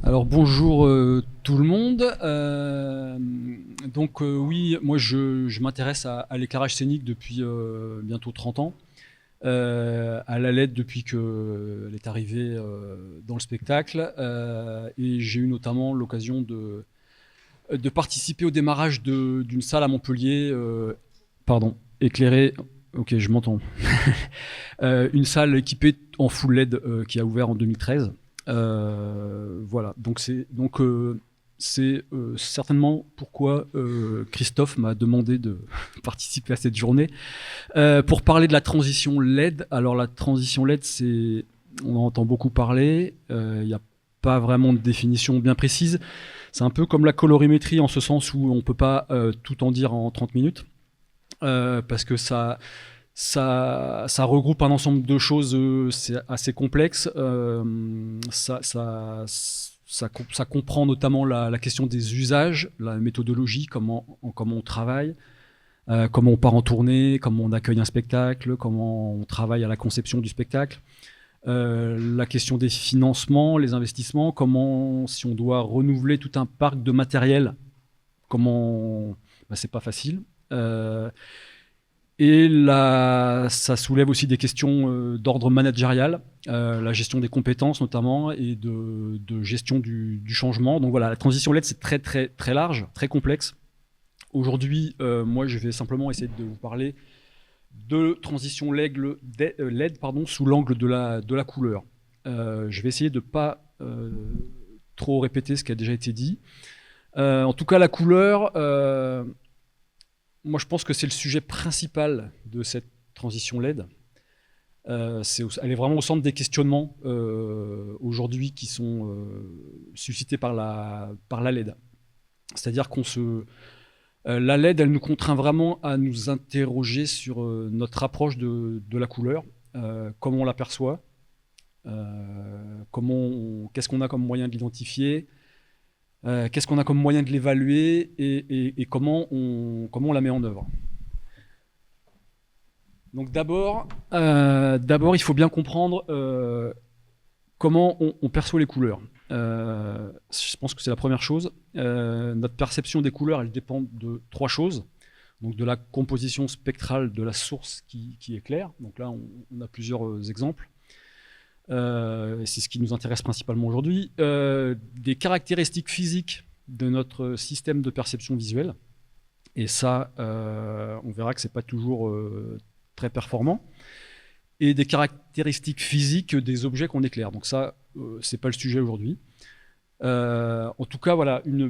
Alors bonjour tout le monde. Oui, moi je m'intéresse à l'éclairage scénique depuis bientôt 30 ans, à la LED depuis qu'elle est arrivée dans le spectacle, et j'ai eu notamment l'occasion de participer au démarrage d'une salle à Montpellier, pardon, éclairée, ok je m'entends, une salle équipée en full LED qui a ouvert en 2013. Voilà, c'est certainement pourquoi Christophe m'a demandé de participer à cette journée. Pour parler de la transition LED, alors la transition LED, on en entend beaucoup parler, il n'y a pas vraiment de définition bien précise. C'est un peu comme la colorimétrie en ce sens où on ne peut pas tout en dire en 30 minutes, parce que ça regroupe un ensemble de choses, c'est assez complexe. Ça comprend notamment la question des usages, la méthodologie, comment on travaille, comment on part en tournée, comment on accueille un spectacle, comment on travaille à la conception du spectacle. La question des financements, les investissements, comment, si on doit renouveler tout un parc de matériel, comment, c'est pas facile. Et là, ça soulève aussi des questions d'ordre managérial, la gestion des compétences notamment, et de gestion du changement. Donc voilà, la transition LED, c'est très, très, très large, très complexe. Aujourd'hui, moi, je vais simplement essayer de vous parler de transition LED sous l'angle de la couleur. Je vais essayer de ne pas trop répéter ce qui a déjà été dit. En tout cas, la couleur... moi, je pense que c'est le sujet principal de cette transition LED. Elle est vraiment au centre des questionnements aujourd'hui qui sont suscités par la LED. C'est-à-dire la LED, elle nous contraint vraiment à nous interroger sur notre approche de la couleur, comment on l'aperçoit, qu'est-ce qu'on a comme moyen de l'identifier, qu'est-ce qu'on a comme moyen de l'évaluer et comment on la met en œuvre. Donc d'abord, il faut bien comprendre comment on perçoit les couleurs. Je pense que c'est la première chose. Notre perception des couleurs, elle dépend de trois choses. Donc de la composition spectrale de la source qui éclaire. Donc là, on a plusieurs exemples. C'est ce qui nous intéresse principalement aujourd'hui, des caractéristiques physiques de notre système de perception visuelle. Et ça, on verra que ce n'est pas toujours très performant. Et des caractéristiques physiques des objets qu'on éclaire. Donc ça, ce n'est pas le sujet aujourd'hui. En tout cas, voilà, la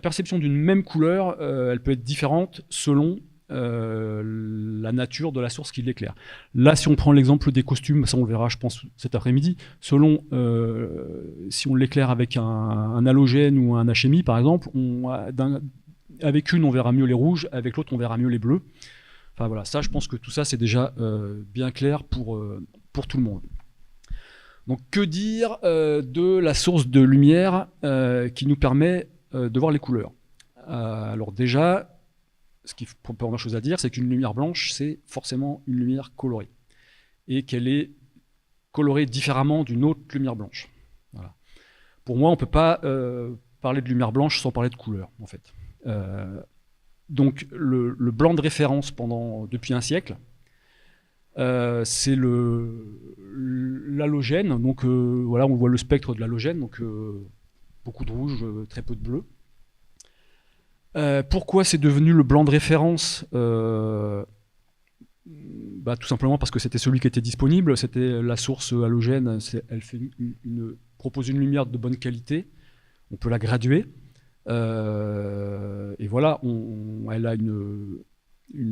perception d'une même couleur, elle peut être différente selon la nature de la source qui l'éclaire. Là, si on prend l'exemple des costumes, ça on le verra, je pense, cet après-midi, selon si on l'éclaire avec un halogène ou un HMI, par exemple, avec une, on verra mieux les rouges, avec l'autre, on verra mieux les bleus. Enfin voilà, ça, je pense que tout ça, c'est déjà bien clair pour tout le monde. Donc, que dire de la source de lumière qui nous permet de voir les couleurs? Alors déjà, ce qui est première chose à dire, c'est qu'une lumière blanche, c'est forcément une lumière colorée. Et qu'elle est colorée différemment d'une autre lumière blanche. Voilà. Pour moi, on ne peut pas parler de lumière blanche sans parler de couleur, en fait. Donc, le blanc de référence depuis un siècle, c'est l'halogène. Donc, voilà, on voit le spectre de l'halogène. Donc, beaucoup de rouge, très peu de bleu. Pourquoi c'est devenu le blanc de référence? Tout simplement parce que c'était celui qui était disponible, c'était la source halogène, elle propose une lumière de bonne qualité, on peut la graduer, et voilà, elle a une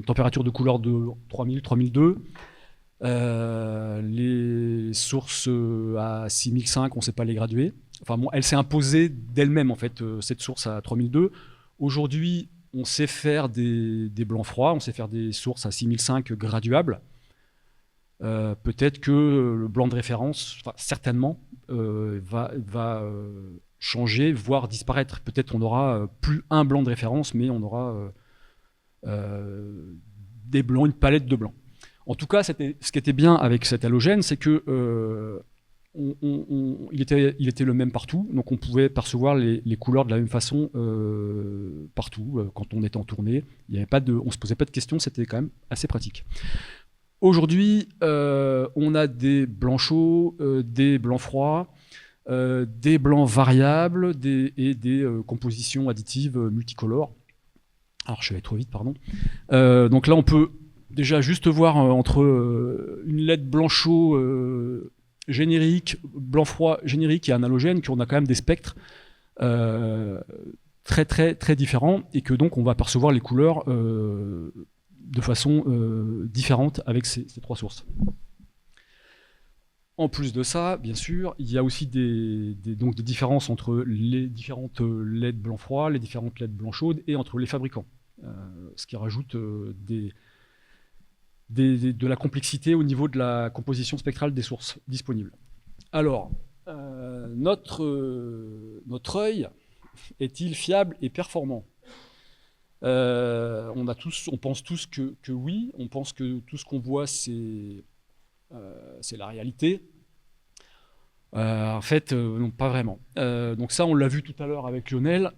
température de couleur de 3000, 3002, les sources à 6005, on ne sait pas les graduer, enfin bon, elle s'est imposée d'elle-même en fait, cette source à 3002. Aujourd'hui, on sait faire des blancs froids, on sait faire des sources à 6005 graduables. Peut-être que le blanc de référence, certainement, va changer, voire disparaître. Peut-être qu'on n'aura plus un blanc de référence, mais on aura des blancs, une palette de blancs. En tout cas, ce qui était bien avec cet halogène, c'est que il était le même partout, donc on pouvait percevoir les couleurs de la même façon partout. Quand on était en tournée, on ne se posait pas de questions, c'était quand même assez pratique. Aujourd'hui, on a des blancs chauds, des blancs froids, des blancs variables et des compositions additives multicolores. Alors je suis allé trop vite, pardon. Donc là, on peut déjà juste voir entre une LED blanc chaud générique, blanc froid générique et un halogène, qu'on a quand même des spectres très très très différents, et que donc on va percevoir les couleurs de façon différente avec ces trois sources. En plus de ça, bien sûr, il y a aussi donc des différences entre les différentes LED blanc-froid, les différentes LED blanc-chaudes, et entre les fabricants, ce qui rajoute de la complexité au niveau de la composition spectrale des sources disponibles. Alors, notre œil est-il fiable et performant ? On pense tous que oui, on pense que tout ce qu'on voit, c'est la réalité. En fait, non, pas vraiment. Donc ça, on l'a vu tout à l'heure avec Lionel.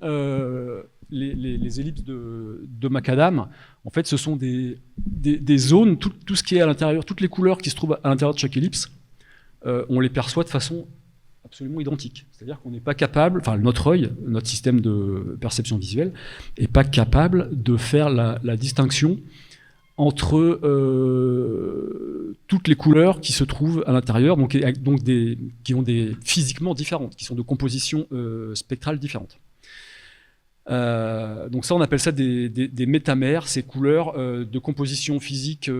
Les ellipses de macadam, en fait, ce sont des zones, tout ce qui est à l'intérieur, toutes les couleurs qui se trouvent à l'intérieur de chaque ellipse, on les perçoit de façon absolument identique. C'est-à-dire qu'on n'est pas capable, enfin notre œil, notre système de perception visuelle, n'est pas capable de faire la distinction entre toutes les couleurs qui se trouvent à l'intérieur, donc qui ont physiquement différentes, qui sont de compositions spectrales différentes. Donc ça, on appelle ça des métamères, ces couleurs de composition physique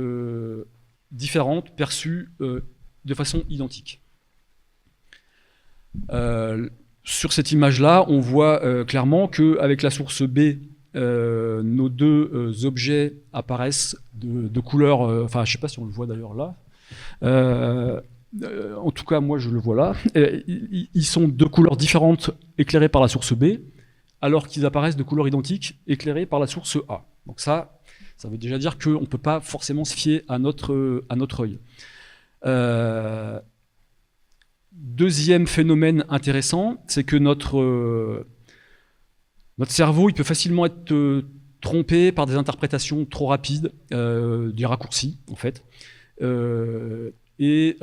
différentes, perçues de façon identique. Sur cette image-là, on voit clairement qu'avec la source B, nos deux objets apparaissent de couleurs, enfin je ne sais pas si on le voit d'ailleurs là, en tout cas moi je le vois là, ils sont de couleurs différentes éclairées par la source B, alors qu'ils apparaissent de couleurs identiques éclairées par la source A. Donc ça veut déjà dire qu'on ne peut pas forcément se fier à notre œil. Deuxième phénomène intéressant, c'est que notre cerveau, il peut facilement être trompé par des interprétations trop rapides, des raccourcis en fait, et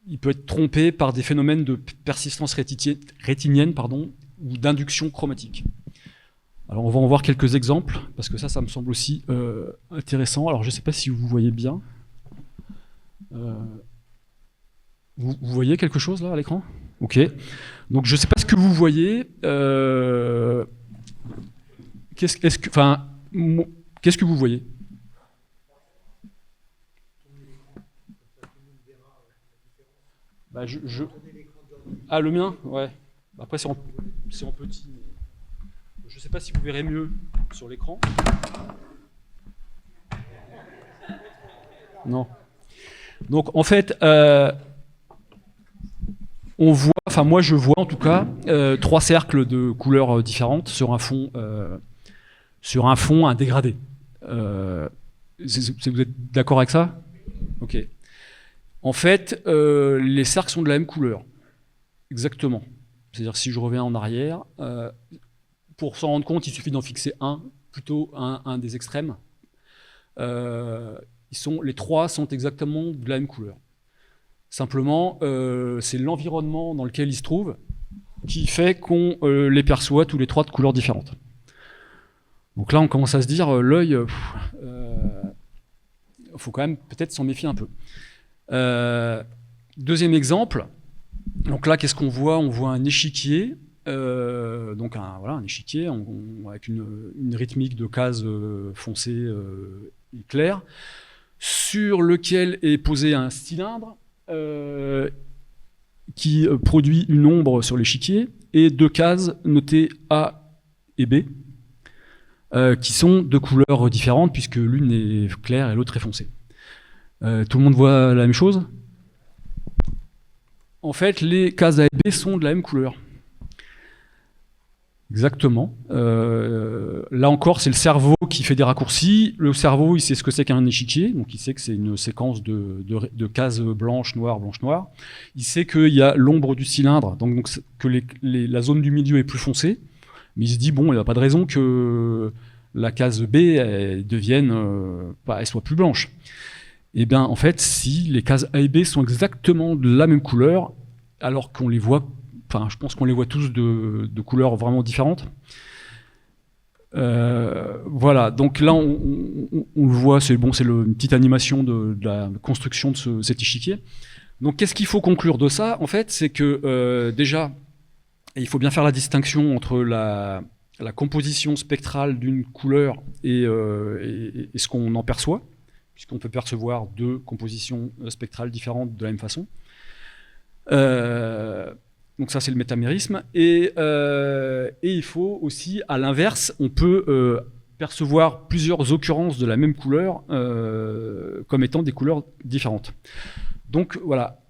il peut être trompé par des phénomènes de persistance rétinienne, ou d'induction chromatique. Alors on va en voir quelques exemples, parce que ça me semble aussi intéressant. Alors je ne sais pas si vous voyez bien. Vous voyez quelque chose là à l'écran ? Ok. Donc je ne sais pas ce que vous voyez. Qu'est-ce que vous voyez ? Bah, Ah, le mien ? Ouais. Après, c'est en petit. Je ne sais pas si vous verrez mieux sur l'écran. Non. Donc, en fait, on voit, enfin moi je vois en tout cas, trois cercles de couleurs différentes sur un fond un dégradé. Vous êtes d'accord avec ça ? Ok. En fait, les cercles sont de la même couleur. Exactement. C'est-à-dire si je reviens en arrière, pour s'en rendre compte, il suffit d'en fixer plutôt un des extrêmes. Les trois sont exactement de la même couleur. Simplement, c'est l'environnement dans lequel ils se trouvent qui fait qu'on les perçoit tous les trois de couleurs différentes. Donc là, on commence à se dire, l'œil, faut quand même peut-être s'en méfier un peu. Deuxième exemple, donc là, qu'est-ce qu'on voit ? On voit un échiquier, donc un échiquier avec une rythmique de cases foncées et claires, sur lequel est posé un cylindre qui produit une ombre sur l'échiquier, et deux cases notées A et B, qui sont de couleurs différentes, puisque l'une est claire et l'autre est foncée. Tout le monde voit la même chose ? En fait, les cases A et B sont de la même couleur. Exactement. Là encore, c'est le cerveau qui fait des raccourcis. Le cerveau, il sait ce que c'est qu'un échiquier, donc il sait que c'est une séquence de cases blanches, noires, blanches, noires. Il sait qu'il y a l'ombre du cylindre, donc que la zone du milieu est plus foncée. Mais il se dit, bon, il n'y a pas de raison que la case B elle soit plus blanche. Et bien, en fait, si les cases A et B sont exactement de la même couleur, alors qu'on les voit, enfin, je pense qu'on les voit tous de couleurs vraiment différentes. Voilà, donc là, on le voit, c'est une petite animation de la construction de cet échiquier. Donc, qu'est-ce qu'il faut conclure de ça? En fait, c'est que déjà, il faut bien faire la distinction entre la composition spectrale d'une couleur et ce qu'on en perçoit, puisqu'on peut percevoir deux compositions spectrales différentes de la même façon. Donc ça, c'est le métamérisme. Et il faut aussi, à l'inverse, on peut percevoir plusieurs occurrences de la même couleur comme étant des couleurs différentes. Donc voilà,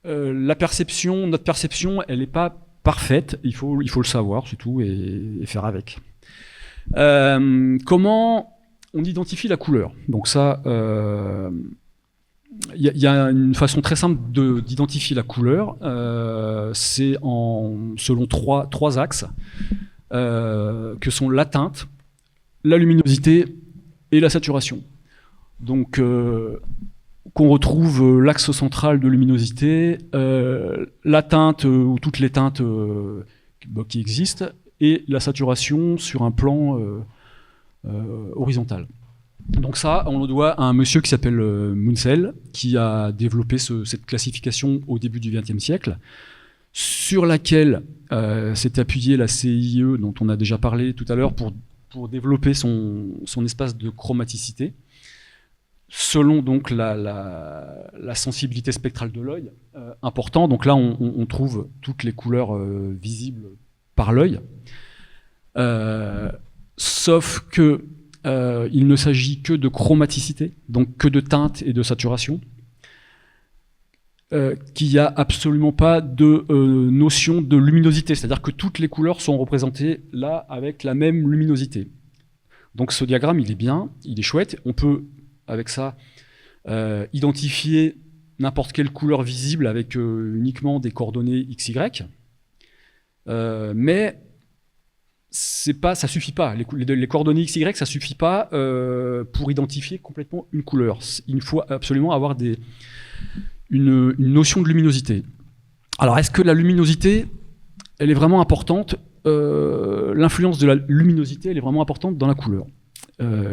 notre perception, elle n'est pas parfaite, il faut le savoir, c'est tout, et faire avec. Comment on identifie la couleur? Donc ça, il y a une façon très simple d'identifier la couleur, c'est selon trois axes, que sont la teinte, la luminosité et la saturation. Donc, qu'on retrouve l'axe central de luminosité, la teinte ou toutes les teintes qui existent, et la saturation sur un plan horizontal. Donc ça, on le doit à un monsieur qui s'appelle Munsell, qui a développé cette classification au début du XXe siècle, sur laquelle s'est appuyée la CIE, dont on a déjà parlé tout à l'heure, pour développer son espace de chromaticité, selon donc la sensibilité spectrale de l'œil important. Donc là, on trouve toutes les couleurs visibles par l'œil, sauf que il ne s'agit que de chromaticité, donc que de teinte et de saturation, qu'il n'y a absolument pas de notion de luminosité, c'est-à-dire que toutes les couleurs sont représentées là avec la même luminosité. Donc ce diagramme, il est bien, il est chouette, on peut avec ça identifier n'importe quelle couleur visible avec uniquement des coordonnées x, y, mais ça suffit pas. Les coordonnées x, y, ça suffit pas pour identifier complètement une couleur. Il faut absolument avoir une notion de luminosité. Alors, est-ce que la luminosité, elle est vraiment importante? L'influence de la luminosité, elle est vraiment importante dans la couleur.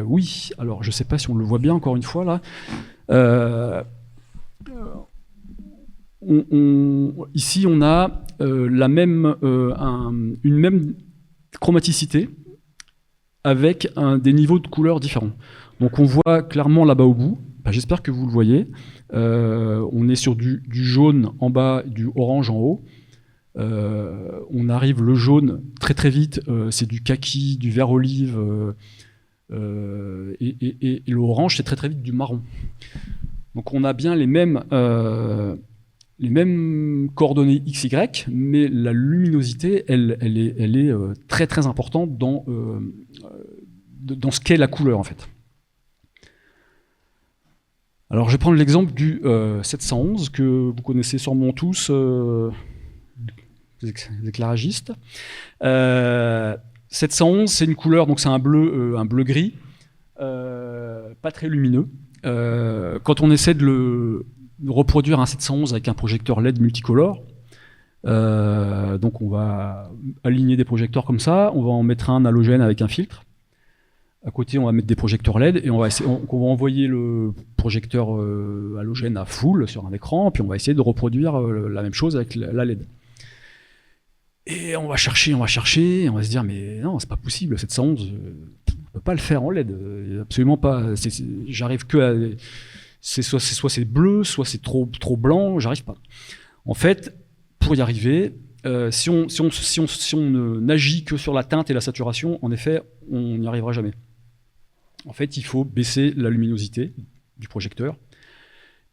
Oui, alors je ne sais pas si on le voit bien encore une fois là. Ici, on a une même chromaticité avec des niveaux de couleurs différents. Donc on voit clairement là-bas au bout, j'espère que vous le voyez, on est sur du jaune en bas, du orange en haut. On arrive, le jaune, très très vite, c'est du kaki, du vert olive, et l'orange, c'est très très vite du marron. Donc on a bien les mêmes coordonnées x, y, mais la luminosité, elle est très très importante dans ce qu'est la couleur en fait. Alors je vais prendre l'exemple du 711 que vous connaissez sûrement tous, les éclairagistes. 711, c'est une couleur, donc c'est un bleu gris, pas très lumineux. Quand on essaie de reproduire un 711 avec un projecteur LED multicolore, donc on va aligner des projecteurs comme ça, on va en mettre un halogène avec un filtre. À côté, on va mettre des projecteurs LED et on va envoyer le projecteur halogène à full sur un écran, puis on va essayer de reproduire la même chose avec la LED. Et on va chercher, et on va se dire mais non, c'est pas possible, 711, on peut pas le faire en LED, absolument pas. J'arrive que à soit c'est bleu, soit c'est trop blanc, j'arrive pas. En fait, pour y arriver, si on n'agit que sur la teinte et la saturation, en effet, on n'y arrivera jamais. En fait, il faut baisser la luminosité du projecteur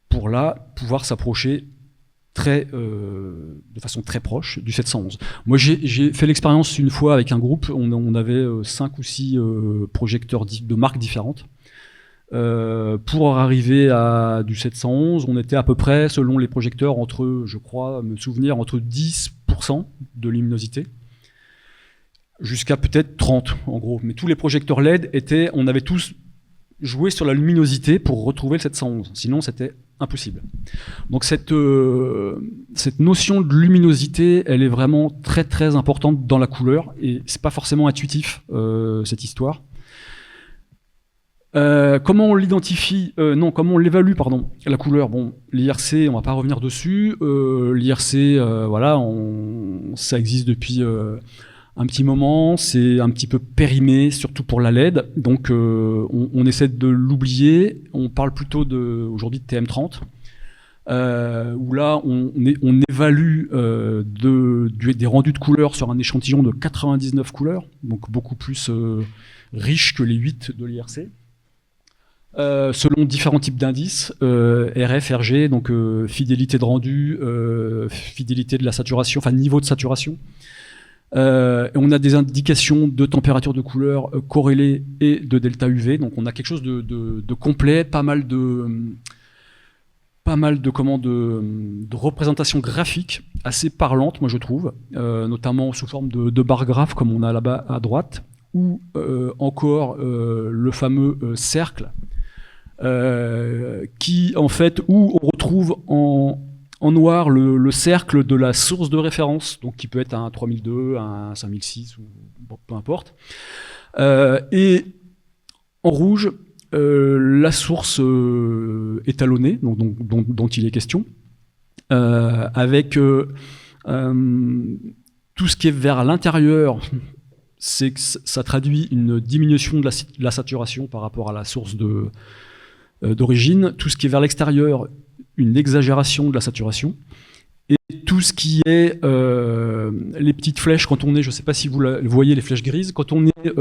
pour là pouvoir s'approcher de façon très proche du 711. Moi, j'ai fait l'expérience une fois avec un groupe. On avait 5 ou 6 projecteurs de marques différentes. Pour arriver à du 711, on était à peu près, selon les projecteurs, je crois me souvenir, entre 10% de luminosité, jusqu'à peut-être 30 en gros. Mais tous les projecteurs LED on avait tous joué sur la luminosité pour retrouver le 711. Sinon, c'était impossible. Donc cette notion de luminosité, elle est vraiment très très importante dans la couleur, et c'est pas forcément intuitif cette histoire. Comment on l'identifie comment on l'évalue, pardon, la couleur. Bon, l'IRC, on va pas revenir dessus. L'IRC, voilà, ça existe depuis un petit moment. C'est un petit peu périmé, surtout pour la LED. Donc, on essaie de l'oublier. On parle plutôt aujourd'hui de TM30, où là, on évalue des rendus de couleurs sur un échantillon de 99 couleurs, donc beaucoup plus riche que les 8 de l'IRC. Selon différents types d'indices, RF, RG, donc fidélité de rendu, fidélité de la saturation, enfin niveau de saturation. On a des indications de température de couleur corrélées et de delta UV, donc on a quelque chose de complet, pas mal de représentations graphiques assez parlantes, moi je trouve, notamment sous forme de barres graphes comme on a là-bas à droite, ou encore le fameux cercle, qui en fait, où on retrouve en noir le cercle de la source de référence, donc qui peut être un 3002, un 5006, ou bon, peu importe, et en rouge la source étalonnée, dont il est question, avec tout ce qui est vers l'intérieur. C'est que ça traduit une diminution de la saturation par rapport à la source d'origine. Tout ce qui est vers l'extérieur, une exagération de la saturation. Et tout ce qui est les petites flèches, quand on est, je ne sais pas si vous voyez les flèches grises, quand on est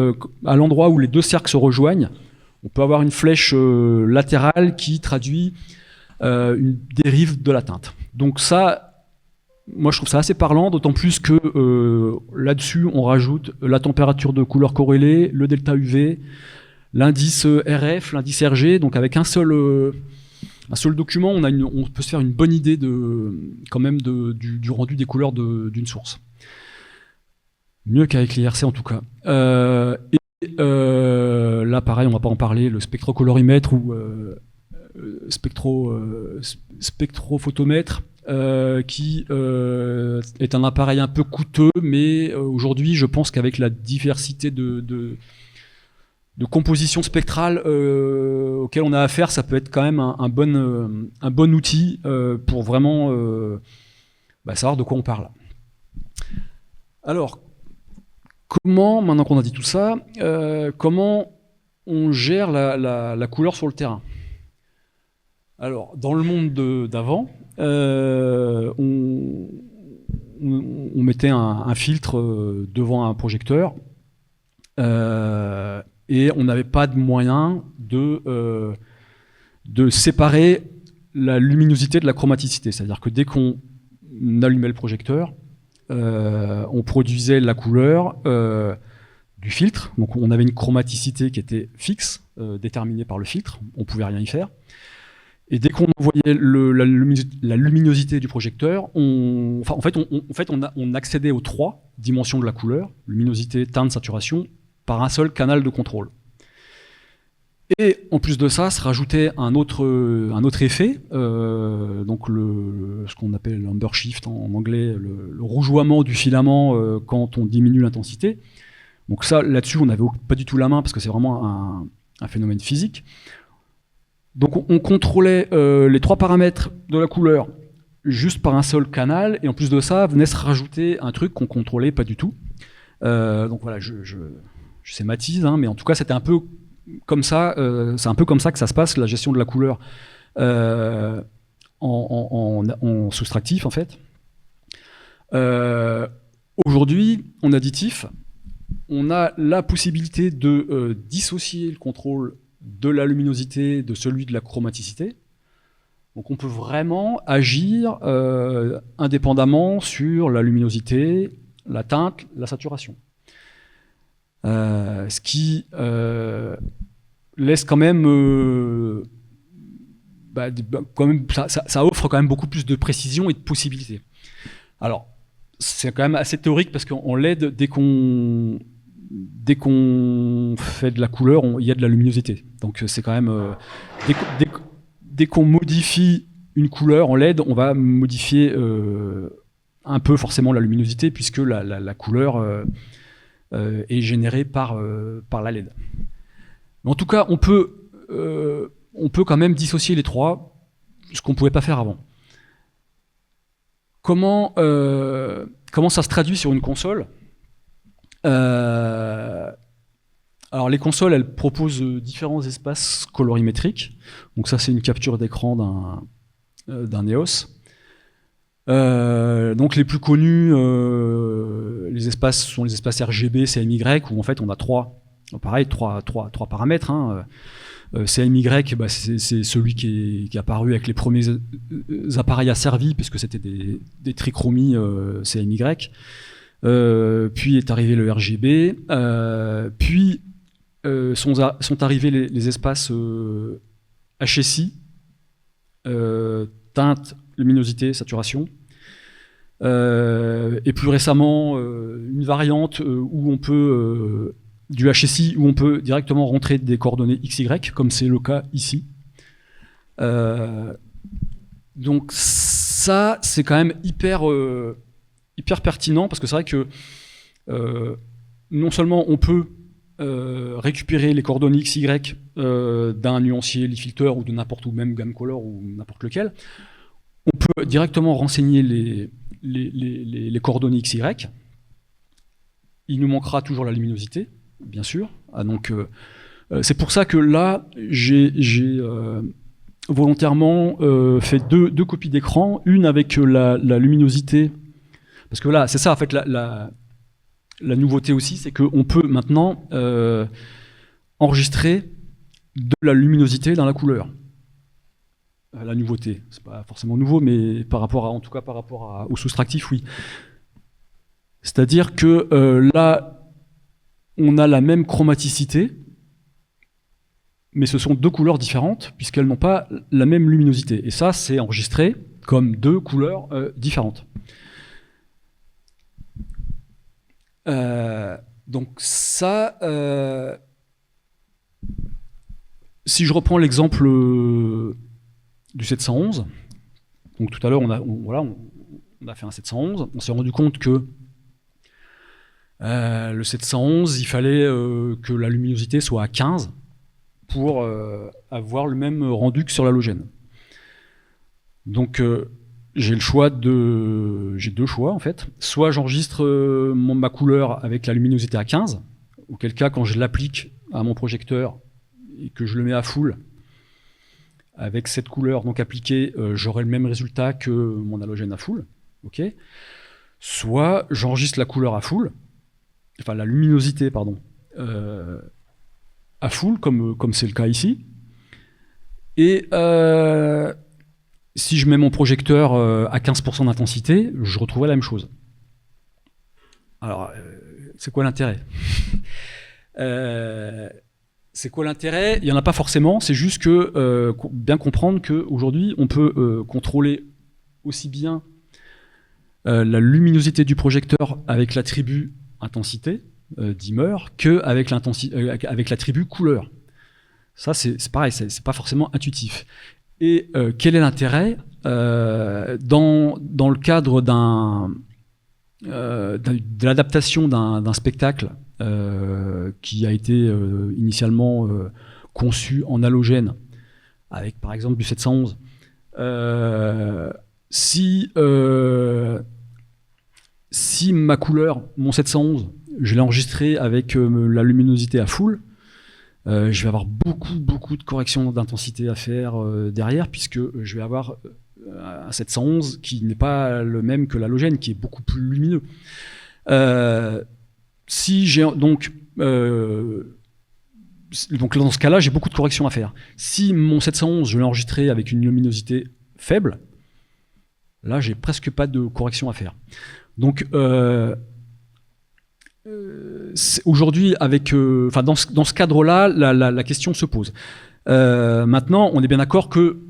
à l'endroit où les deux cercles se rejoignent, on peut avoir une flèche latérale qui traduit une dérive de la teinte. Donc ça, moi je trouve ça assez parlant, d'autant plus que là-dessus on rajoute la température de couleur corrélée, le delta UV, l'indice RF, l'indice RG. Donc avec un seul document, on peut se faire une bonne idée quand même du rendu des couleurs d'une source. Mieux qu'avec l'IRC en tout cas. Là pareil, on va pas en parler, le spectrocolorimétre ou spectrophotomètre, qui est un appareil un peu coûteux, mais aujourd'hui je pense qu'avec la diversité de compositions spectrales auxquelles on a affaire, ça peut être quand même un bon outil pour vraiment savoir de quoi on parle. Alors, maintenant qu'on a dit tout ça, comment on gère la couleur sur le terrain? Alors, dans le monde d'avant, on mettait un filtre devant un projecteur et on n'avait pas de moyen de séparer la luminosité de la chromaticité. C'est-à-dire que dès qu'on allumait le projecteur, on produisait la couleur du filtre. Donc on avait une chromaticité qui était fixe, déterminée par le filtre, on ne pouvait rien y faire. Et dès qu'on envoyait la luminosité du projecteur, on accédait aux 3 dimensions de la couleur, luminosité, teinte, saturation, par un seul canal de contrôle. Et en plus de ça, se rajoutait un autre effet, donc ce qu'on appelle l'undershift en anglais, le rougeoiement du filament quand on diminue l'intensité. Donc ça, là-dessus, on n'avait pas du tout la main parce que c'est vraiment un phénomène physique. Donc on contrôlait les 3 paramètres de la couleur juste par un seul canal, et en plus de ça, venait se rajouter un truc qu'on contrôlait pas du tout. Donc voilà, je schématise, hein, mais en tout cas, c'était un peu comme ça. C'est un peu comme ça que ça se passe, la gestion de la couleur en soustractif, en fait. Aujourd'hui, en additif, on a la possibilité de dissocier le contrôle de la luminosité de celui de la chromaticité. Donc on peut vraiment agir indépendamment sur la luminosité, la teinte, la saturation. Ce qui laisse quand même, ça offre quand même beaucoup plus de précision et de possibilités. Alors, c'est quand même assez théorique parce qu'on l'aide dès qu'on fait de la couleur, il y a de la luminosité. Donc c'est quand même dès qu'on modifie une couleur en LED, on va modifier un peu forcément la luminosité puisque la couleur est générée par la LED. Mais en tout cas, on peut quand même dissocier les trois, ce qu'on ne pouvait pas faire avant. Comment ça se traduit sur une console ? Alors les consoles, elles proposent différents espaces colorimétriques. Donc ça, c'est une capture d'écran d'un EOS. Donc les plus connus, les espaces sont les espaces RGB, CMY, où en fait on a trois paramètres. Hein. CMY, c'est celui qui est apparu avec les premiers appareils asservis, puisque c'était des trichromies CMY. Puis est arrivé le RGB, puis sont arrivés les espaces HSI, teinte, luminosité, saturation. Et plus récemment, une variante où on peut du HSI où on peut directement rentrer des coordonnées XY, comme c'est le cas ici. Donc ça, c'est quand même hyper pertinent, parce que c'est vrai que non seulement on peut récupérer les coordonnées XY d'un nuancier Lee Filter ou de n'importe où, même Gamme Color ou n'importe lequel, on peut directement renseigner les coordonnées XY. Il nous manquera toujours la luminosité, bien sûr. Donc, c'est pour ça que là, j'ai volontairement fait deux copies d'écran, une avec la luminosité, parce que là, c'est ça en fait la nouveauté aussi, c'est qu'on peut maintenant enregistrer de la luminosité dans la couleur. La nouveauté, c'est pas forcément nouveau, mais en tout cas par rapport au soustractif, oui. C'est-à-dire que là, on a la même chromaticité, mais ce sont deux couleurs différentes, puisqu'elles n'ont pas la même luminosité. Et ça, c'est enregistré comme deux couleurs différentes. Donc ça, si je reprends l'exemple du 711, donc tout à l'heure, on a fait un 711, on s'est rendu compte que le 711, il fallait que la luminosité soit à 15 pour avoir le même rendu que sur l'halogène. Donc j'ai deux choix en fait. Soit j'enregistre ma couleur avec la luminosité à 15, auquel cas quand je l'applique à mon projecteur et que je le mets à full avec cette couleur donc appliquée, j'aurai le même résultat que mon halogène à full. Okay. Soit j'enregistre la couleur à full, enfin la luminosité pardon, à full comme c'est le cas ici, et si je mets mon projecteur à 15% d'intensité, je retrouverai la même chose. Alors, c'est quoi l'intérêt ? C'est quoi l'intérêt ? Il n'y en a pas forcément, c'est juste que bien comprendre qu'aujourd'hui, on peut contrôler aussi bien la luminosité du projecteur avec l'attribut intensité, dimmer, qu'avec avec l'attribut couleur. Ça, c'est pareil, c'est pas forcément intuitif. Et quel est l'intérêt dans le cadre de l'adaptation d'un spectacle qui a été initialement conçu en halogène, avec par exemple du 711, si ma couleur, mon 711, je l'ai enregistré avec la luminosité à full, je vais avoir beaucoup de corrections d'intensité à faire derrière, puisque je vais avoir un 711 qui n'est pas le même que l'halogène, qui est beaucoup plus lumineux. Si j'ai donc dans ce cas-là, j'ai beaucoup de corrections à faire. Si mon 711, je l'ai enregistré avec une luminosité faible, là, j'ai presque pas de correction à faire. Donc, aujourd'hui, dans ce cadre-là, la question se pose. Maintenant, on est bien d'accord que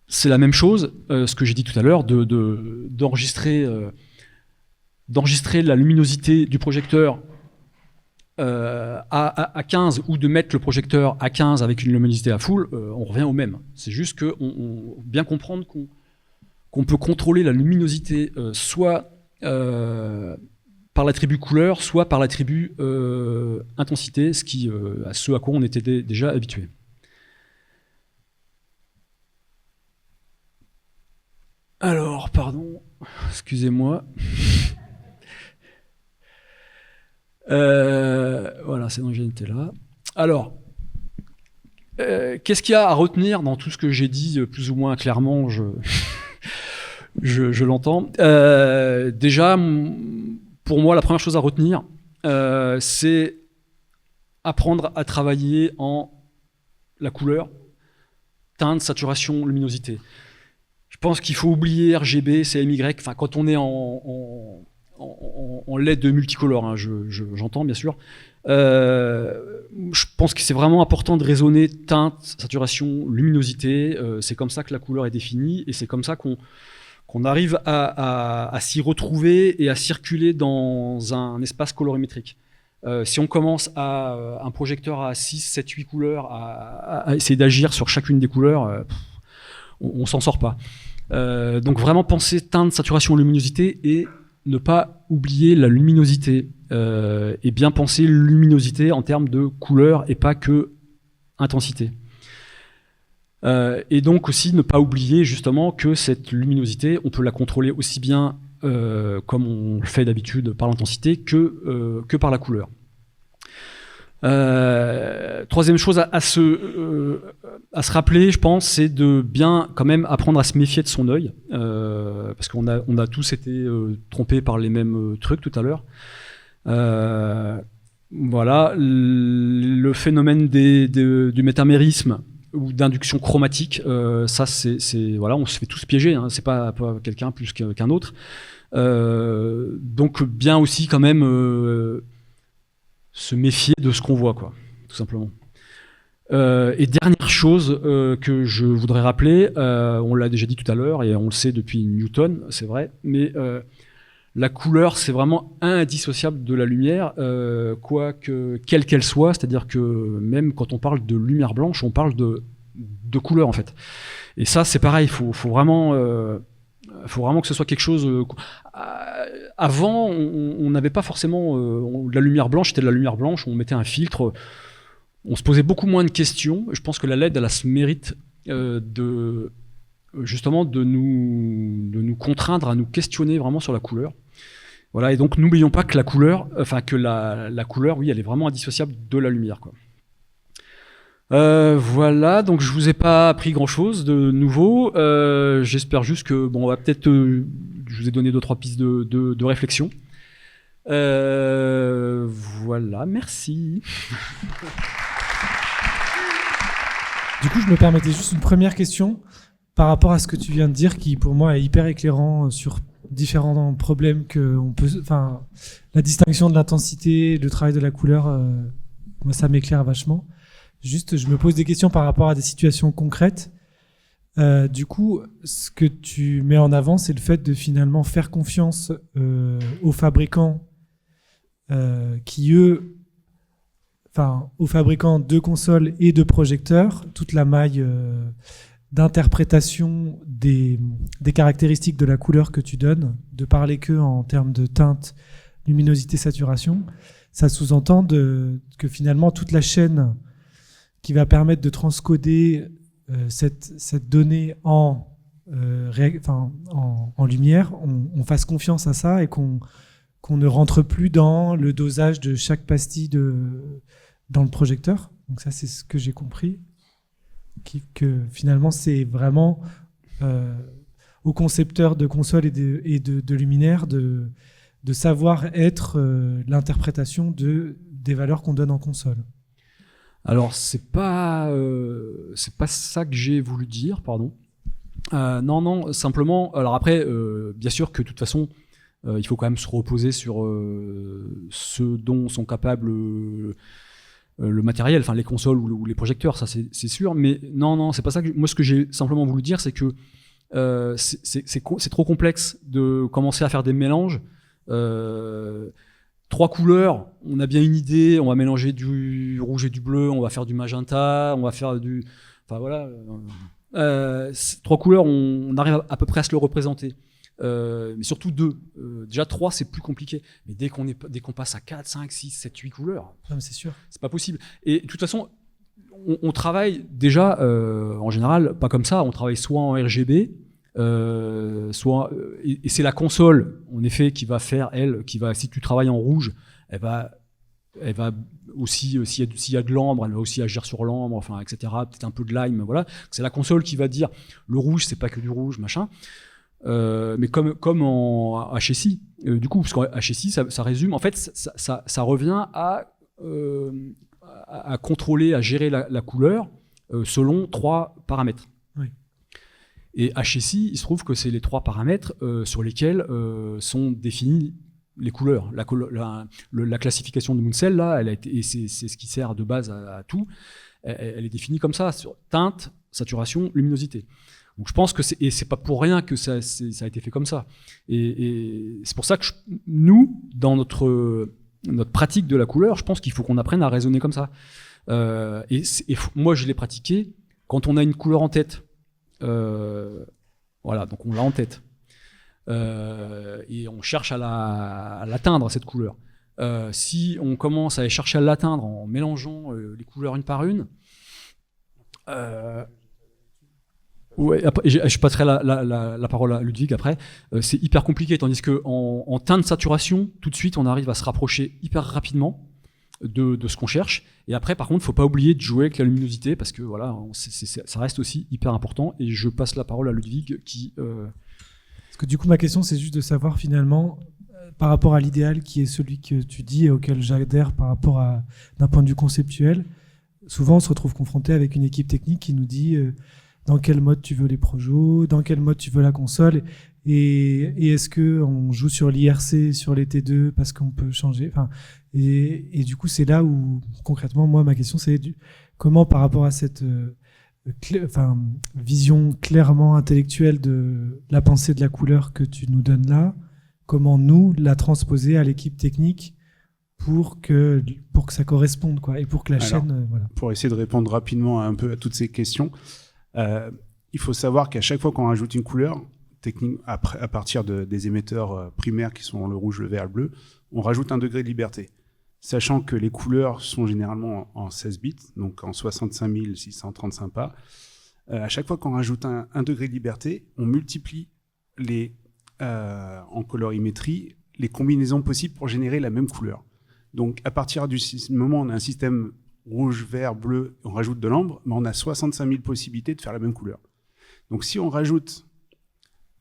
c'est la même chose, ce que j'ai dit tout à l'heure, d'enregistrer la luminosité du projecteur à 15 ou de mettre le projecteur à 15 avec une luminosité à full, on revient au même. C'est juste qu'on bien comprendre qu'on peut contrôler la luminosité soit par l'attribut couleur, soit par l'attribut intensité, à ce à quoi on était déjà habitué. Alors, pardon, excusez-moi. Voilà, c'est donc j'étais là. Alors, qu'est-ce qu'il y a à retenir dans tout ce que j'ai dit plus ou moins clairement, je l'entends. Déjà, pour moi, la première chose à retenir, c'est apprendre à travailler en la couleur, teinte, saturation, luminosité. Je pense qu'il faut oublier RGB, CMY, enfin quand on est en LED multicolore, hein, j'entends bien sûr. Je pense que c'est vraiment important de raisonner teinte, saturation, luminosité. C'est comme ça que la couleur est définie et c'est comme ça qu'on arrive à s'y retrouver et à circuler dans un espace colorimétrique. Si on commence à un projecteur à 6, 7, 8 couleurs, à essayer d'agir sur chacune des couleurs, on s'en sort pas. Donc vraiment penser teinte, saturation, luminosité et ne pas oublier la luminosité et bien penser luminosité en termes de couleur et pas que intensité. Et donc aussi ne pas oublier justement que cette luminosité, on peut la contrôler aussi bien comme on le fait d'habitude par l'intensité que par la couleur. Troisième chose à se rappeler, je pense, c'est de bien quand même apprendre à se méfier de son œil, parce qu'on a tous été trompés par les mêmes trucs tout à l'heure. Voilà, le phénomène du métamérisme ou d'induction chromatique, ça voilà, on se fait tous piéger, hein, c'est pas quelqu'un plus qu'un autre. Donc bien aussi quand même se méfier de ce qu'on voit, quoi, tout simplement. Et dernière chose que je voudrais rappeler, on l'a déjà dit tout à l'heure et on le sait depuis Newton, c'est vrai, mais la couleur, c'est vraiment indissociable de la lumière, quelle qu'elle soit, c'est-à-dire que même quand on parle de lumière blanche, on parle de couleur en fait. Et ça, c'est pareil, faut vraiment que ce soit quelque chose. Avant, on n'avait pas forcément la lumière blanche, c'était de la lumière blanche, on mettait un filtre, on se posait beaucoup moins de questions. Je pense que la LED, elle a ce mérite justement de nous contraindre à nous questionner vraiment sur la couleur. Voilà, et donc n'oublions pas que la couleur, oui, elle est vraiment indissociable de la lumière, quoi. Voilà, donc je vous ai pas appris grand chose de nouveau. J'espère juste que on va peut-être, je vous ai donné 2-3 pistes de réflexion. Voilà, merci. Du coup, je me permettais juste une première question par rapport à ce que tu viens de dire, qui pour moi est hyper éclairant sur différents problèmes la distinction de l'intensité, le travail de la couleur, moi ça m'éclaire vachement. Juste, je me pose des questions par rapport à des situations concrètes. Du coup, ce que tu mets en avant, c'est le fait de finalement faire confiance aux fabricants aux fabricants de consoles et de projecteurs, toute la maille d'interprétation des caractéristiques de la couleur que tu donnes, de parler que en termes de teinte, luminosité, saturation. Ça sous-entend que finalement toute la chaîne qui va permettre de transcoder cette donnée en lumière, on fasse confiance à ça et qu'on ne rentre plus dans le dosage de chaque pastille dans le projecteur. Donc ça, c'est ce que j'ai compris. Que finalement, c'est vraiment aux concepteurs de consoles et de luminaires de savoir être l'interprétation des valeurs qu'on donne en console. Alors, c'est pas ça que j'ai voulu dire, pardon. Non, simplement. Alors après, bien sûr que de toute façon, il faut quand même se reposer sur ce dont sont capables le matériel, enfin les consoles ou les projecteurs, ça c'est sûr. Mais non, c'est pas ça. Moi, ce que j'ai simplement voulu dire, c'est que c'est trop complexe de commencer à faire des mélanges. 3 couleurs, on a bien une idée, on va mélanger du rouge et du bleu, on va faire du magenta, on va faire du... Enfin voilà. 3 couleurs, on arrive à peu près à se le représenter. Mais surtout 2. Déjà 3, c'est plus compliqué. Mais dès qu'on passe à 4, 5, 6, 7, 8 couleurs, C'est sûr. c'est pas possible. Et de toute façon, on travaille déjà, en général, pas comme ça, on travaille soit en RGB, et c'est la console, en effet, qui va faire, si tu travailles en rouge, elle va aussi, s'il y a de l'ambre, elle va aussi agir sur l'ambre, enfin, etc. Peut-être un peu de lime, voilà. C'est la console qui va dire, le rouge, c'est pas que du rouge, machin. Mais comme en HSI, du coup, parce qu'en HSI, ça résume, en fait, ça revient à contrôler, à gérer la couleur selon 3 paramètres. Oui. Et HSI, il se trouve que c'est les 3 paramètres sur lesquels sont définis les couleurs. La classification de Munsell, là, et c'est ce qui sert de base à tout, elle est définie comme ça, sur teinte, saturation, luminosité. Donc je pense que c'est pas pour rien que ça a été fait comme ça. Et c'est pour ça que nous, dans notre pratique de la couleur, je pense qu'il faut qu'on apprenne à raisonner comme ça. Moi, je l'ai pratiqué quand on a une couleur en tête. Voilà, donc on l'a en tête. Et on cherche à l'atteindre, cette couleur. Si on commence à chercher à l'atteindre en mélangeant les couleurs une par une, ouais, je passerai la parole à Ludwig après. C'est hyper compliqué, tandis qu'en teinte de saturation, tout de suite, on arrive à se rapprocher hyper rapidement de ce qu'on cherche. Et après, par contre, il ne faut pas oublier de jouer avec la luminosité, parce que voilà, ça reste aussi hyper important. Et je passe la parole à Ludwig qui... Parce que du coup, ma question, c'est juste de savoir finalement, par rapport à l'idéal qui est celui que tu dis et auquel j'adhère par rapport à d'un point de vue conceptuel, souvent on se retrouve confronté avec une équipe technique qui nous dit dans quel mode tu veux les projos, dans quel mode tu veux la console, et est-ce qu'on joue sur l'IRC, sur les T2 parce qu'on peut changer, et du coup c'est là où concrètement moi ma question c'est comment par rapport à cette vision clairement intellectuelle de la pensée de la couleur que tu nous donnes là, comment nous la transposer à l'équipe technique pour que ça corresponde, quoi, et pour que la chaîne... voilà. Pour essayer de répondre rapidement un peu à toutes ces questions, il faut savoir qu'à chaque fois qu'on rajoute une couleur, technique, à partir des émetteurs primaires qui sont le rouge, le vert, le bleu, on rajoute un degré de liberté. Sachant que les couleurs sont généralement en 16 bits, donc en 65 635 pas. À chaque fois qu'on rajoute un degré de liberté, on multiplie en colorimétrie les combinaisons possibles pour générer la même couleur. Donc à partir du moment où on a un système rouge, vert, bleu, on rajoute de l'ambre, mais on a 65 000 possibilités de faire la même couleur. Donc si on rajoute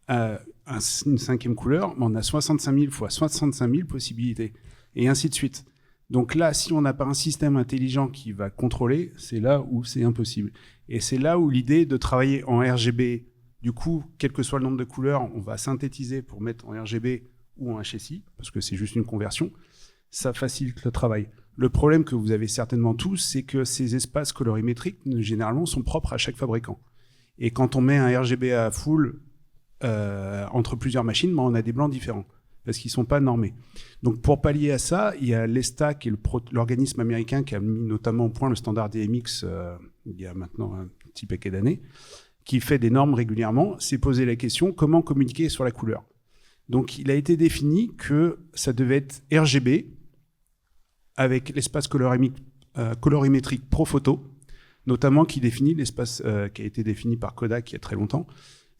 une 5e couleur, on a 65 000 fois 65 000 possibilités, et ainsi de suite. Donc là, si on n'a pas un système intelligent qui va contrôler, c'est là où c'est impossible. Et c'est là où l'idée de travailler en RGB, du coup, quel que soit le nombre de couleurs, on va synthétiser pour mettre en RGB ou en HSI, parce que c'est juste une conversion, ça facilite le travail. Le problème que vous avez certainement tous, c'est que ces espaces colorimétriques, généralement, sont propres à chaque fabricant. Et quand on met un RGB à full entre plusieurs machines, on a des blancs différents, parce qu'ils ne sont pas normés. Donc pour pallier à ça, il y a l'ESTA, qui est l'organisme américain qui a mis notamment au point le standard DMX il y a maintenant un petit paquet d'années, qui fait des normes régulièrement, s'est posé la question comment communiquer sur la couleur. Donc il a été défini que ça devait être RGB avec l'espace colorimétrique Profoto, notamment qui définit l'espace qui a été défini par Kodak il y a très longtemps.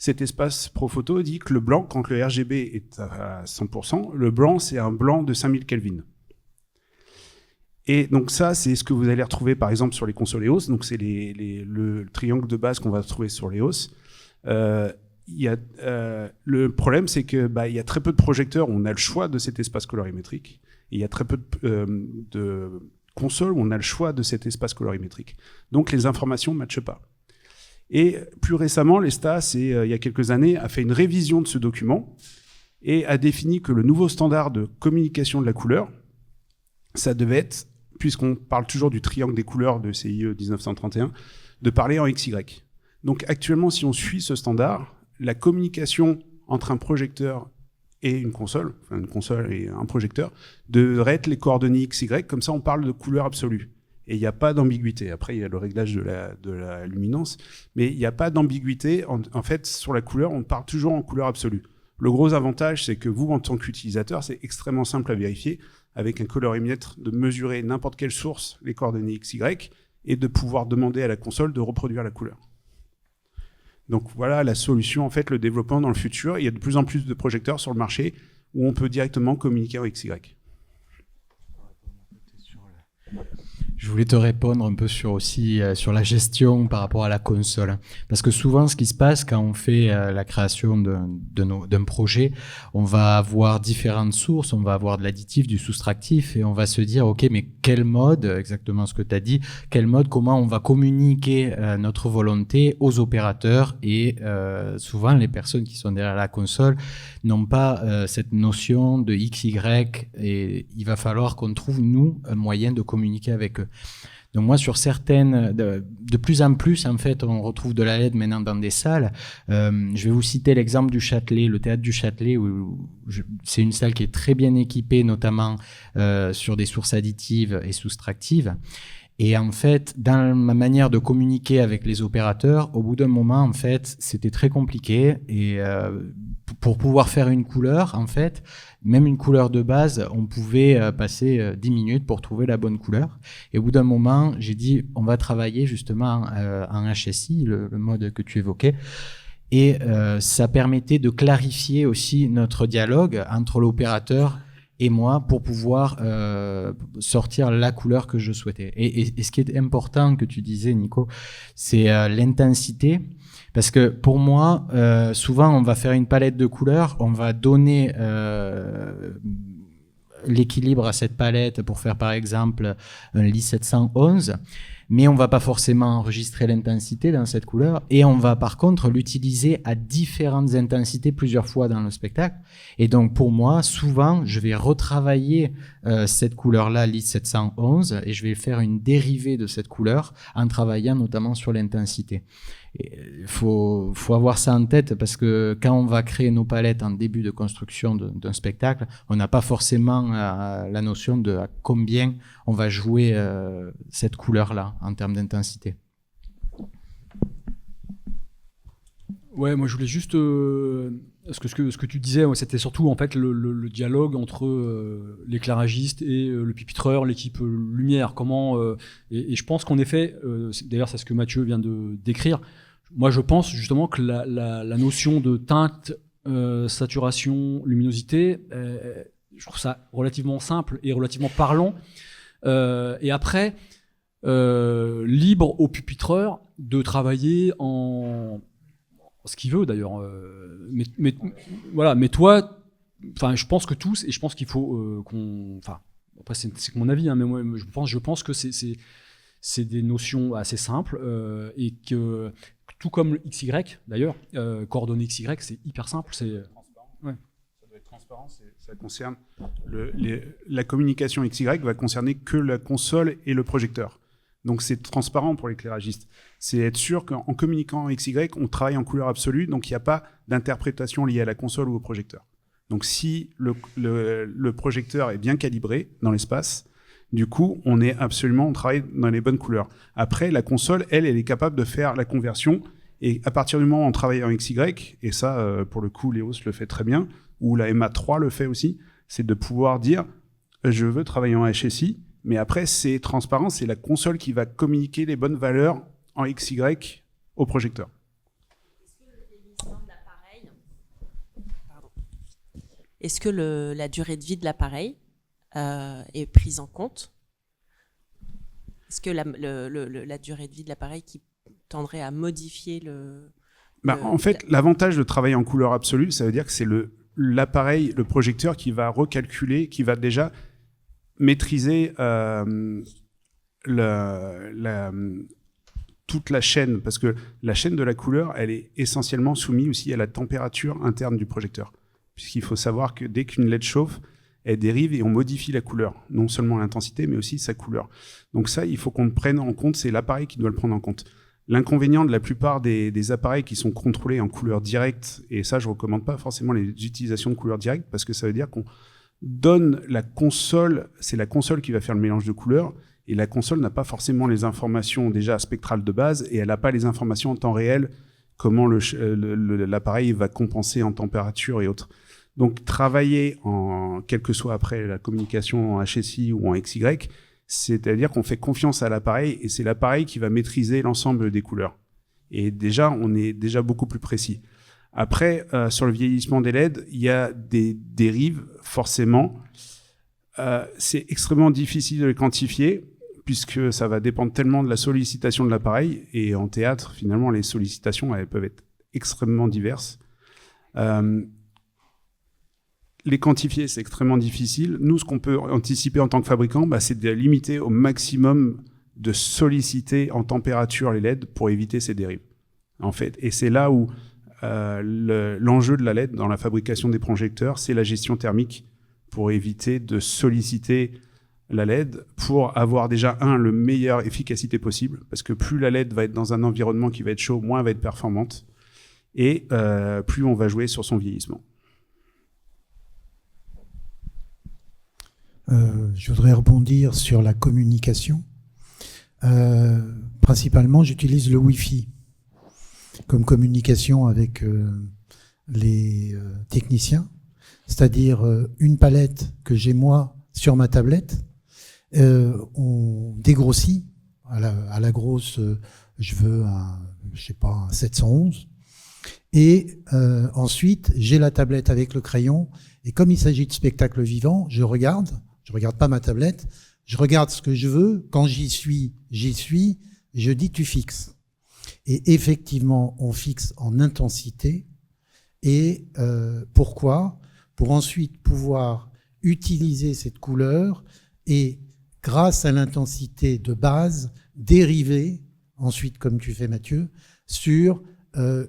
Cet espace Profoto dit que le blanc, quand le RGB est à 100%, le blanc, c'est un blanc de 5000 Kelvin. Et donc ça, c'est ce que vous allez retrouver par exemple sur les consoles EOS. Donc c'est le triangle de base qu'on va trouver sur les EOS. Le problème, c'est que il y a très peu de projecteurs où on a le choix de cet espace colorimétrique. Et il y a très peu de consoles où on a le choix de cet espace colorimétrique. Donc les informations ne matchent pas. Et plus récemment, l'ESTA, il y a quelques années, a fait une révision de ce document et a défini que le nouveau standard de communication de la couleur, ça devait être, puisqu'on parle toujours du triangle des couleurs de CIE 1931, de parler en XY. Donc actuellement, si on suit ce standard, la communication entre un projecteur et une console et un projecteur, devrait être les coordonnées XY, comme ça on parle de couleur absolue. Et il n'y a pas d'ambiguïté. Après, il y a le réglage de la luminance, mais il n'y a pas d'ambiguïté. En fait, sur la couleur, on parle toujours en couleur absolue. Le gros avantage, c'est que vous, en tant qu'utilisateur, c'est extrêmement simple à vérifier, avec un colorimètre, de mesurer n'importe quelle source, les coordonnées XY, et de pouvoir demander à la console de reproduire la couleur. Donc voilà la solution, en fait, le développement dans le futur. Il y a de plus en plus de projecteurs sur le marché où on peut directement communiquer en XY. Je voulais te répondre un peu sur la gestion par rapport à la console. Parce que souvent, ce qui se passe quand on fait la création d'un projet, on va avoir différentes sources, on va avoir de l'additif, du soustractif, et on va se dire, OK, mais quel mode, exactement ce que tu as dit, quel mode, comment on va communiquer notre volonté aux opérateurs, et souvent, les personnes qui sont derrière la console n'ont pas cette notion de XY, et il va falloir qu'on trouve, nous, un moyen de communiquer avec eux. Donc moi, sur certaines, de plus en plus, en fait, on retrouve de la LED maintenant dans des salles. Je vais vous citer l'exemple du Châtelet, le théâtre du Châtelet, c'est une salle qui est très bien équipée, notamment sur des sources additives et soustractives. Et en fait, dans ma manière de communiquer avec les opérateurs, au bout d'un moment, en fait, c'était très compliqué. Et pour pouvoir faire une couleur, en fait, même une couleur de base, on pouvait passer 10 minutes pour trouver la bonne couleur. Et au bout d'un moment, j'ai dit, on va travailler justement en HSI, le mode que tu évoquais. Et ça permettait de clarifier aussi notre dialogue entre l'opérateur et moi pour pouvoir sortir la couleur que je souhaitais. Et ce qui est important que tu disais, Nico, c'est l'intensité. Parce que pour moi, souvent, on va faire une palette de couleurs, on va donner l'équilibre à cette palette pour faire, par exemple, un lit 711, mais on va pas forcément enregistrer l'intensité dans cette couleur, et on va par contre l'utiliser à différentes intensités plusieurs fois dans le spectacle. Et donc pour moi, souvent, je vais retravailler cette couleur-là, lit 711, et je vais faire une dérivée de cette couleur en travaillant notamment sur l'intensité. Il faut avoir ça en tête, parce que quand on va créer nos palettes en début de construction d'un spectacle, on n'a pas forcément la notion de à combien on va jouer cette couleur-là en termes d'intensité. Ouais, moi je voulais juste ce que tu disais, ouais, c'était surtout en fait le dialogue entre l'éclairagiste et le pupitreur, l'équipe lumière. Comment et je pense qu'en effet, d'ailleurs c'est ce que Mathieu vient de décrire. Moi je pense justement que la notion de teinte, saturation, luminosité, je trouve ça relativement simple et relativement parlant. Et après, libre au pupitreur de travailler en ce qu'il veut d'ailleurs, mais voilà. Mais toi, enfin, je pense que tous, et je pense qu'il faut enfin, après c'est que mon avis, hein, mais moi je pense que c'est des notions assez simples et que tout comme le XY d'ailleurs, coordonnées XY, c'est hyper simple, c'est transparent. Ouais. Ça doit être transparent, ça concerne la communication XY va concerner que la console et le projecteur. Donc c'est transparent pour l'éclairagiste. C'est être sûr qu'en communiquant en XY, on travaille en couleur absolue, donc il n'y a pas d'interprétation liée à la console ou au projecteur. Donc si le projecteur est bien calibré dans l'espace, du coup, on travaille dans les bonnes couleurs. Après, la console, elle est capable de faire la conversion, et à partir du moment où on travaille en XY, et ça, pour le coup, Léos le fait très bien, ou la MA3 le fait aussi, c'est de pouvoir dire, je veux travailler en HSI, mais après, c'est transparent, c'est la console qui va communiquer les bonnes valeurs en XY au projecteur. Est-ce que la durée de vie de l'appareil est prise en compte? Est-ce que la durée de vie de l'appareil qui tendrait à modifier en fait, l'avantage de travailler en couleur absolue, ça veut dire que c'est l'appareil, le projecteur qui va recalculer, qui va déjà maîtriser toute la chaîne, parce que la chaîne de la couleur, elle est essentiellement soumise aussi à la température interne du projecteur. Puisqu'il faut savoir que dès qu'une LED chauffe, elle dérive et on modifie la couleur. Non seulement l'intensité, mais aussi sa couleur. Donc ça, il faut qu'on le prenne en compte, c'est l'appareil qui doit le prendre en compte. L'inconvénient de la plupart des appareils qui sont contrôlés en couleur directe, et ça, je recommande pas forcément les utilisations de couleur directe, parce que ça veut dire qu'on donne la console, c'est la console qui va faire le mélange de couleurs, et la console n'a pas forcément les informations déjà spectrales de base, et elle n'a pas les informations en temps réel, comment l'appareil va compenser en température et autres. Donc, travailler quel que soit après la communication en HSI ou en XY, c'est-à-dire qu'on fait confiance à l'appareil, et c'est l'appareil qui va maîtriser l'ensemble des couleurs. Et déjà, on est déjà beaucoup plus précis. Après, sur le vieillissement des LED, il y a des dérives, forcément. C'est extrêmement difficile de les quantifier, puisque ça va dépendre tellement de la sollicitation de l'appareil. Et en théâtre, finalement, les sollicitations, elles peuvent être extrêmement diverses. Les quantifier, c'est extrêmement difficile. Nous, ce qu'on peut anticiper en tant que fabricant, c'est de limiter au maximum de solliciter en température les LED pour éviter ces dérives. En fait, et c'est là où l'enjeu de la LED dans la fabrication des projecteurs, c'est la gestion thermique pour éviter de solliciter la LED pour avoir déjà, le meilleure efficacité possible, parce que plus la LED va être dans un environnement qui va être chaud, moins elle va être performante, et plus on va jouer sur son vieillissement. Je voudrais rebondir sur la communication. Principalement, j'utilise le Wi-Fi comme communication avec les techniciens, c'est-à-dire une palette que j'ai moi sur ma tablette, on dégrossit à la grosse, je veux un 711, et ensuite j'ai la tablette avec le crayon, et comme il s'agit de spectacle vivant, je regarde pas ma tablette, je regarde ce que je veux, quand j'y suis, je dis tu fixes. Et effectivement, on fixe en intensité. Et pourquoi ? Pour ensuite pouvoir utiliser cette couleur et, grâce à l'intensité de base, dériver, ensuite, comme tu fais Mathieu, sur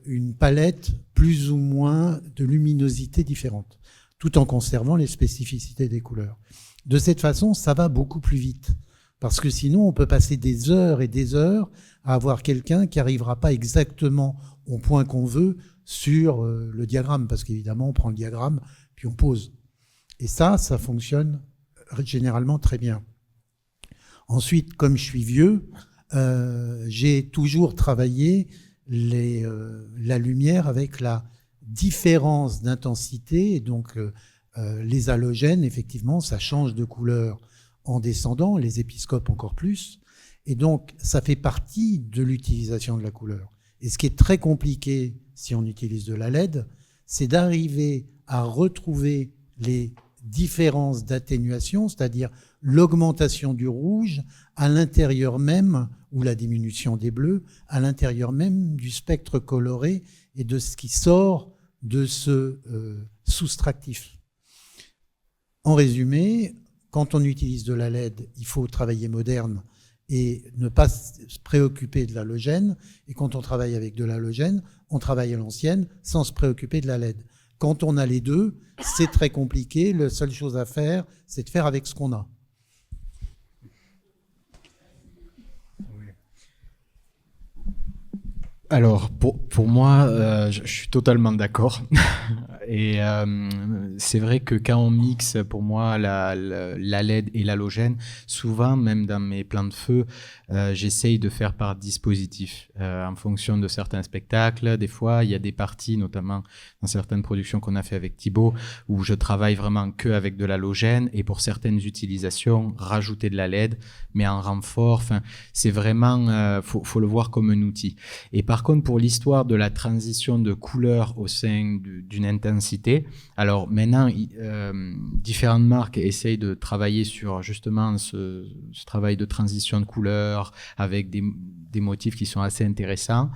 une palette plus ou moins de luminosité différente, tout en conservant les spécificités des couleurs. De cette façon, ça va beaucoup plus vite. Parce que sinon, on peut passer des heures et des heures à avoir quelqu'un qui n'arrivera pas exactement au point qu'on veut sur le diagramme. Parce qu'évidemment, on prend le diagramme, puis on pose. Et ça fonctionne généralement très bien. Ensuite, comme je suis vieux, j'ai toujours travaillé la lumière avec la différence d'intensité. Et donc, les halogènes, effectivement, ça change de couleur en descendant, les épiscopes encore plus. Et donc, ça fait partie de l'utilisation de la couleur. Et ce qui est très compliqué, si on utilise de la LED, c'est d'arriver à retrouver les différences d'atténuation, c'est-à-dire l'augmentation du rouge à l'intérieur même, ou la diminution des bleus, à l'intérieur même du spectre coloré et de ce qui sort de ce soustractif. En résumé, quand on utilise de la LED, il faut travailler moderne et ne pas se préoccuper de l'halogène. Et quand on travaille avec de l'halogène, on travaille à l'ancienne sans se préoccuper de la LED. Quand on a les deux, c'est très compliqué. La seule chose à faire, c'est de faire avec ce qu'on a. Alors, pour moi, je suis totalement d'accord. Et c'est vrai que quand on mixe, pour moi, la LED et l'halogène, souvent, même dans mes plans de feu, j'essaye de faire par dispositif. En fonction de certains spectacles, des fois, il y a des parties, notamment dans certaines productions qu'on a fait avec Thibaut, où je travaille vraiment que avec de l'halogène, et pour certaines utilisations, rajouter de la LED, mais en renfort. Enfin, c'est vraiment, faut le voir comme un outil. Et par contre, pour l'histoire de la transition de couleur au sein d'une intensité, alors maintenant, différentes marques essayent de travailler sur justement ce travail de transition de couleur avec des motifs qui sont assez intéressants.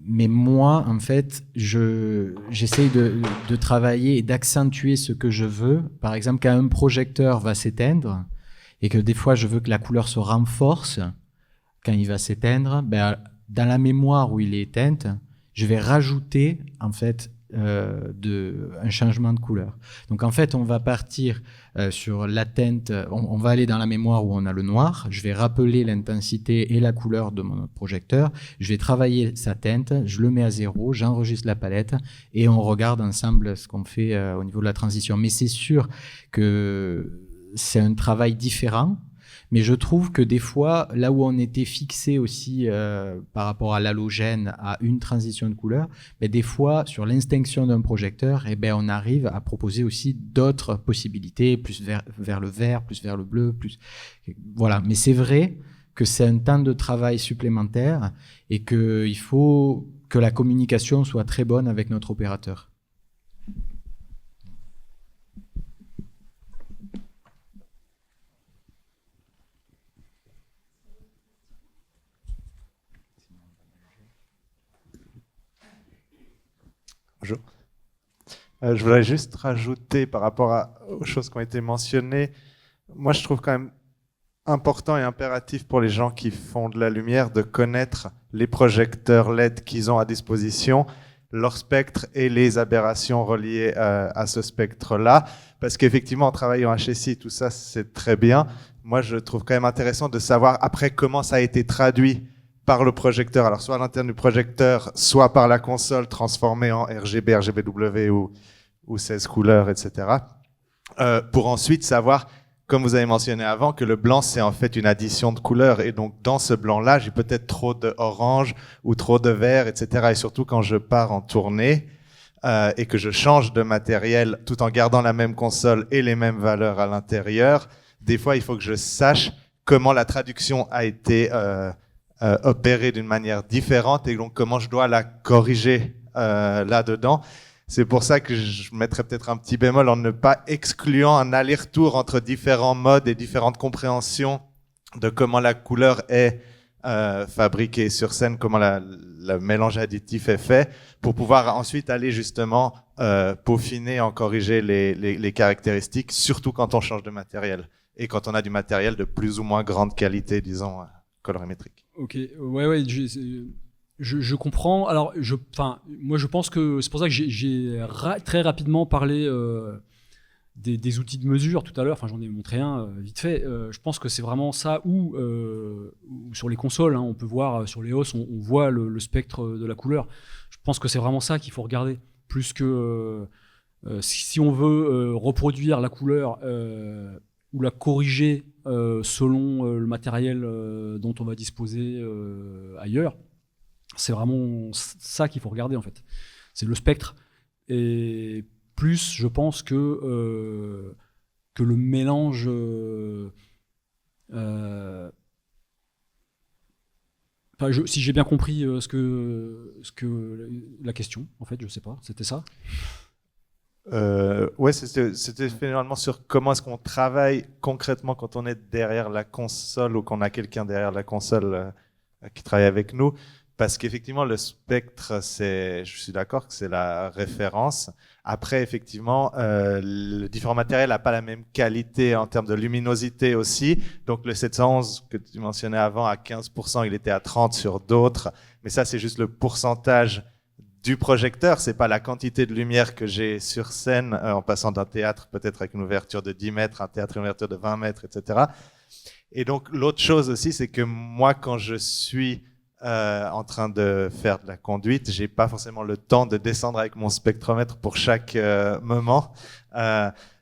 Mais moi, en fait, j'essaye de travailler et d'accentuer ce que je veux. Par exemple, quand un projecteur va s'éteindre et que des fois, je veux que la couleur se renforce, quand il va s'éteindre, ben, dans la mémoire où il est éteinte, je vais rajouter en fait un changement de couleur. Donc en fait, on va partir sur la teinte, on va aller dans la mémoire où on a le noir, je vais rappeler l'intensité et la couleur de mon projecteur, je vais travailler sa teinte, je le mets à 0, j'enregistre la palette et on regarde ensemble ce qu'on fait au niveau de la transition. Mais c'est sûr que c'est un travail différent. Mais je trouve que des fois, là où on était fixé aussi par rapport à l'halogène, à une transition de couleur, ben des fois, sur l'extinction d'un projecteur, eh ben, on arrive à proposer aussi d'autres possibilités, plus vers le vert, plus vers le bleu, plus... Voilà. Mais c'est vrai que c'est un temps de travail supplémentaire et qu'il faut que la communication soit très bonne avec notre opérateur. Bonjour. Je voudrais juste rajouter par rapport aux choses qui ont été mentionnées. Moi, je trouve quand même important et impératif pour les gens qui font de la lumière de connaître les projecteurs LED qu'ils ont à disposition, leur spectre et les aberrations reliées à ce spectre-là. Parce qu'effectivement, en travaillant en HSI, tout ça, c'est très bien. Moi, je trouve quand même intéressant de savoir après comment ça a été traduit par le projecteur, alors soit à l'interne du projecteur, soit par la console transformée en RGB, RGBW ou 16 couleurs, etc. Pour ensuite savoir, comme vous avez mentionné avant, que le blanc, c'est en fait une addition de couleurs. Et donc, dans ce blanc-là, j'ai peut-être trop de orange ou trop de vert, etc. Et surtout, quand je pars en tournée et que je change de matériel tout en gardant la même console et les mêmes valeurs à l'intérieur, des fois, il faut que je sache comment la traduction a été opérer d'une manière différente et donc comment je dois la corriger là-dedans. C'est pour ça que je mettrais peut-être un petit bémol en ne pas excluant un aller-retour entre différents modes et différentes compréhensions de comment la couleur est fabriquée sur scène, comment le mélange additif est fait, pour pouvoir ensuite aller justement peaufiner, en corriger les caractéristiques, surtout quand on change de matériel et quand on a du matériel de plus ou moins grande qualité, disons, colorimétrique. Ok, ouais, je comprends. Alors, moi, je pense que c'est pour ça que j'ai très rapidement parlé des outils de mesure tout à l'heure. Enfin, j'en ai montré un vite fait. Je pense que c'est vraiment ça où sur les consoles, hein, on peut voir sur les OS, on voit le spectre de la couleur. Je pense que c'est vraiment ça qu'il faut regarder, plus que si on veut reproduire la couleur ou la corriger selon le matériel dont on va disposer ailleurs. C'est vraiment ça qu'il faut regarder en fait. C'est le spectre. Et plus, je pense que le mélange si j'ai bien compris ce que la question, en fait, je sais pas, c'était ça. Ouais, c'était finalement sur comment est-ce qu'on travaille concrètement quand on est derrière la console ou qu'on a quelqu'un derrière la console qui travaille avec nous. Parce qu'effectivement, le spectre, je suis d'accord que c'est la référence. Après, effectivement, le différent matériel n'a pas la même qualité en termes de luminosité aussi. Donc, le 711 que tu mentionnais avant, à 15%, il était à 30% sur d'autres. Mais ça, c'est juste le pourcentage du projecteur. C'est pas la quantité de lumière que j'ai sur scène en passant d'un théâtre, peut-être avec une ouverture de 10 mètres, un théâtre, une ouverture de 20 mètres, etc. Et donc, l'autre chose aussi, c'est que moi, quand je suis en train de faire de la conduite, j'ai pas forcément le temps de descendre avec mon spectromètre pour chaque moment.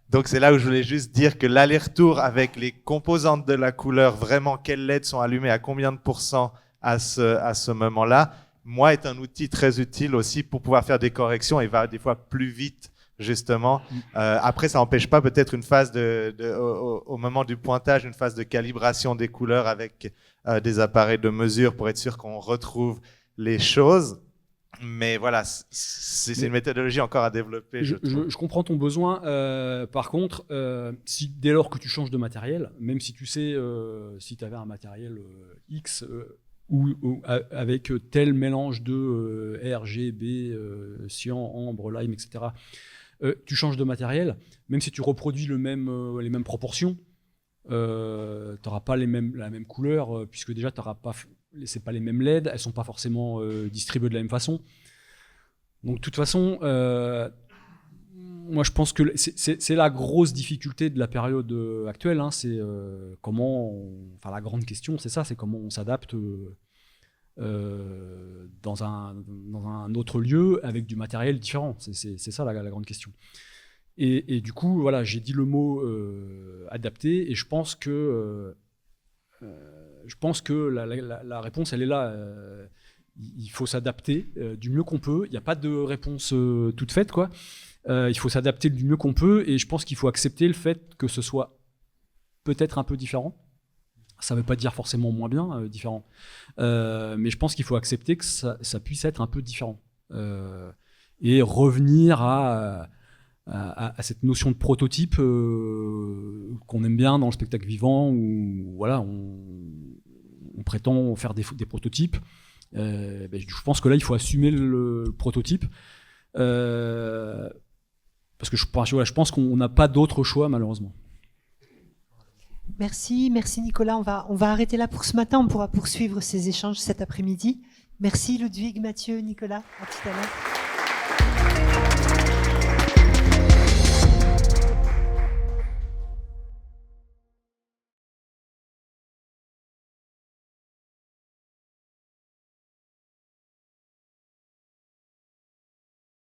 Donc c'est là où je voulais juste dire que l'aller-retour avec les composantes de la couleur, vraiment quelles LED sont allumées à combien de pourcents à ce moment-là, moi est un outil très utile aussi pour pouvoir faire des corrections et va des fois plus vite justement. Après, ça n'empêche pas peut-être une phase au moment du pointage, une phase de calibration des couleurs avec des appareils de mesure pour être sûr qu'on retrouve les choses. Mais voilà, c'est une méthodologie encore à développer. Je comprends ton besoin. Par contre, dès lors que tu changes de matériel, même si tu sais si tu avais un matériel X ou avec tel mélange de RGB, cyan, ambre, lime, etc., tu changes de matériel, même si tu reproduis les mêmes proportions, t'auras pas la même couleur, puisque déjà c'est pas les mêmes LED, elles sont pas forcément distribuées de la même façon. Donc de toute façon, moi je pense que c'est la grosse difficulté de la période actuelle, hein, c'est la grande question c'est ça, c'est comment on s'adapte dans un autre lieu avec du matériel différent, c'est ça la grande question. Et du coup, voilà, j'ai dit le mot adapté, et je pense que la réponse, elle est là. Il faut s'adapter du mieux qu'on peut. Il n'y a pas de réponse toute faite, quoi. Il faut s'adapter du mieux qu'on peut, et je pense qu'il faut accepter le fait que ce soit peut-être un peu différent. Ça ne veut pas dire forcément moins bien, différent. Mais je pense qu'il faut accepter que ça puisse être un peu différent. Et revenir à cette notion de prototype qu'on aime bien dans le spectacle vivant, où voilà, on prétend faire des prototypes. Je pense que là, il faut assumer le prototype. Parce que je pense qu'on n'a pas d'autre choix, malheureusement. Merci Nicolas. On va arrêter là pour ce matin. On pourra poursuivre ces échanges cet après-midi. Merci Ludwig, Mathieu, Nicolas. À tout à l'heure.